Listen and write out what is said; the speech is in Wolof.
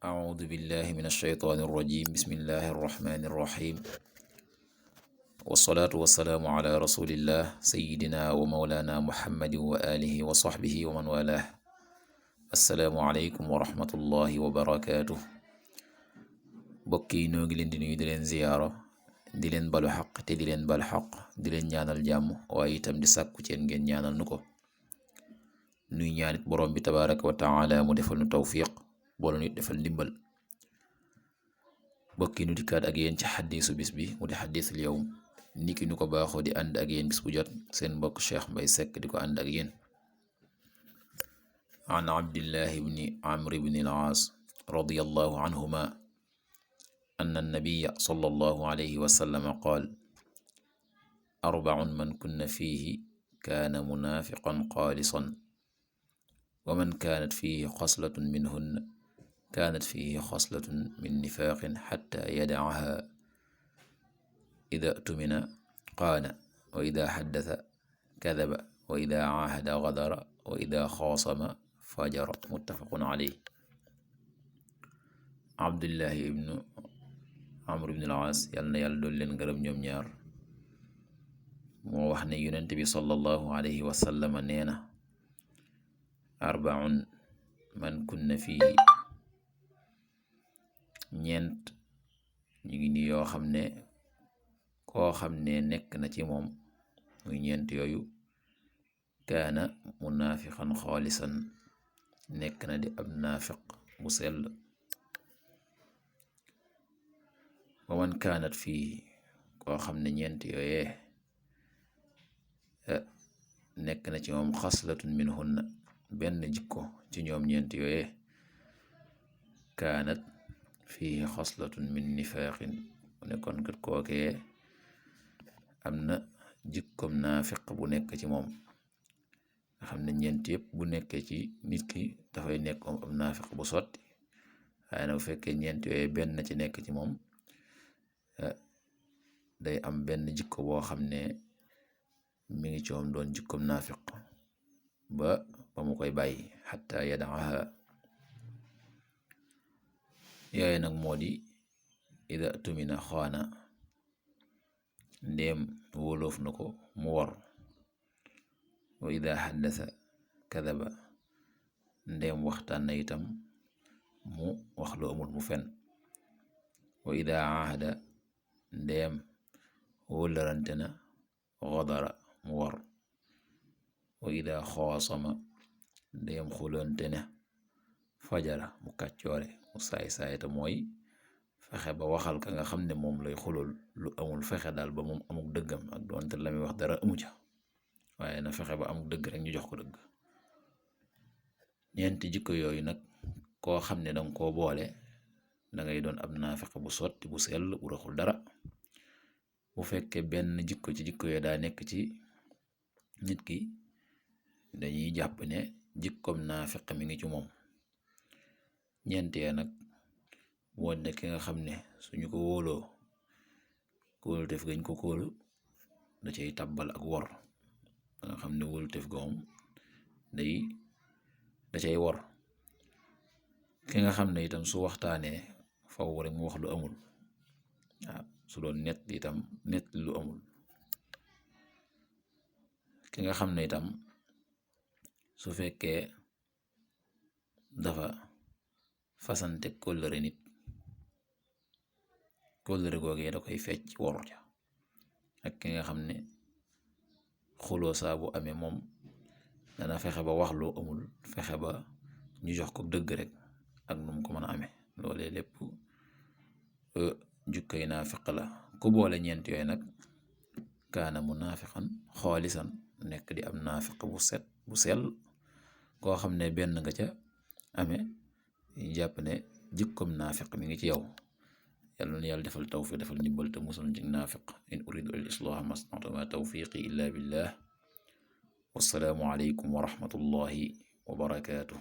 أعوذ بالله من الشيطان الرجيم بسم الله الرحمن الرحيم والصلاة والسلام على رسول الله سيدنا ومولانا محمد وآله وصحبه ومن والاه السلام عليكم ورحمة الله وبركاته bokki noo ngi leen di nuyu di leen ziyaara di leen balu xaq te di leen bal xaq di leen ñaanal jàmm waaye itam di sàkku ci ngeen ñaanal nu ko nuy ñaanit borom bi tabaraka wa taala mu defal nu tawfiq boolu nit defal ndimbal bokki nu dikkaat ak yéen ci xaddiisu bis bi mu di xaddiisul yawm niki nu ko baaxoo di ànd ak yéen bis bu jot seen mbokk Cheikh Mbaye Seck di ko ànd ak yéen an abdillahi ibni amr ibni al-aas radiyallahu anhuma anna nabiyya sallallahu alayhi wa sallam qaal arba'un man kunna fiihi kaana munaafiqan xaalisan wa man kaanat fiihi xaslatun minhunna kaanat fiihi xaslatun min nifaaqin xataa yadacahaa idaa tumina qaana wa idaa xaddasa kadaba wa idaa caahada gadara wa idaa xaasama fajara muttafaqun alayhi. Abdullahi ibnu Amr ibn al-Aas yàlla na yàlla doon leen gërëm ñoom ñaar moo wax ne yonent bi sallallahu alayhi wa sallam nee na arbaun man kunna fii ñeent ñu ngi ni yoo xam ne koo xam ne nekk na ci moom muy ñeent yooyu kaana munaafiqan xaalisan nekk na di ab naafiq bu sell wa man kaanat fii koo xam ne ñeent yooyee nekk na ci moom xaslatun minhunna benn jikko ci ñoom ñeent yooyee kaanat fii xaslatun min nifaaqin mu nekkoon kat kookee am na jikkom naafiq bu nekk ci moom nga xam ne ñeent yëpp bu nekkee ci nit ki dafay nekk moom am naafiq bu sotti waaye nag bu fekkee ñeent yooyee benn ci nekk ci moom day am benn jikko boo xam ne mi ngi ci moom doon jikkom naafiq ba mu koy bàyyi xataa yadaaha yooye nag moo di ida tumina xaana ndéem wóoloof na ko mu war wa ida xaddasa kadaba ndéem waxtaan na itam mu wax lu amul mu fen wa ida aahada ndéem wóolarante na gadara mu war wa ida xoosama ndéem xulante na fajara mu kàccoore mu saay-saay te mooy fexe ba waxal ka nga xam ne moom lay xulul lu amul fexe daal ba moom amuk dëggam ak doonte la muy wax dara amu ca waaye na fexe ba amuk dëgg rek ñu jox ko dëgg. ñeenti jikko yooyu nag koo xam ne danga koo boole dangay doon ab naafiq bu sotti bu sell bu raxul dara. bu fekkee benn jikko ci jikko yooyu daa nekk ci nit ki dañuy jàpp ne jikkom naafiq mi ngi ci moom. ñeentee nag moo ne ki nga xam ne suñu ko wóoloo kóolu tef gañ ko kóolu da cay tàbbal ak wor nga xam ne wóolu tef ga moom da cay wor. ki nga xam ne itam su waxtaanee faw rek mu wax lu amul waaw su doon net itam net lu amul. ki nga xam ne itam su fekkee dafa fasante kóllëre nit kóllëre googee da koy fecc woru ja. ak ki nga xam ne xuloo saa bu amee moom dana fexe ba wax lu amul fexe ba ñu jox ko dëgg rek ak nu mu ko mën a amee. loolee lépp jukkay naafiq la. ku boole ñeent yooyu nag kaana munaafiqan xaalisan nekk di am naafiq bu set bu sell koo xam ne benn nga ca amee jàpp ne jikkom naafiq mi ngi ci yow. yàlla na yàlla defal tawfiq defal ndimbal te musul ci naafiq. in uridu al islaha mastata'tu ma tawfiqi illa billah wassalaamu alaykum wa rahmatullahi wa barakatuh.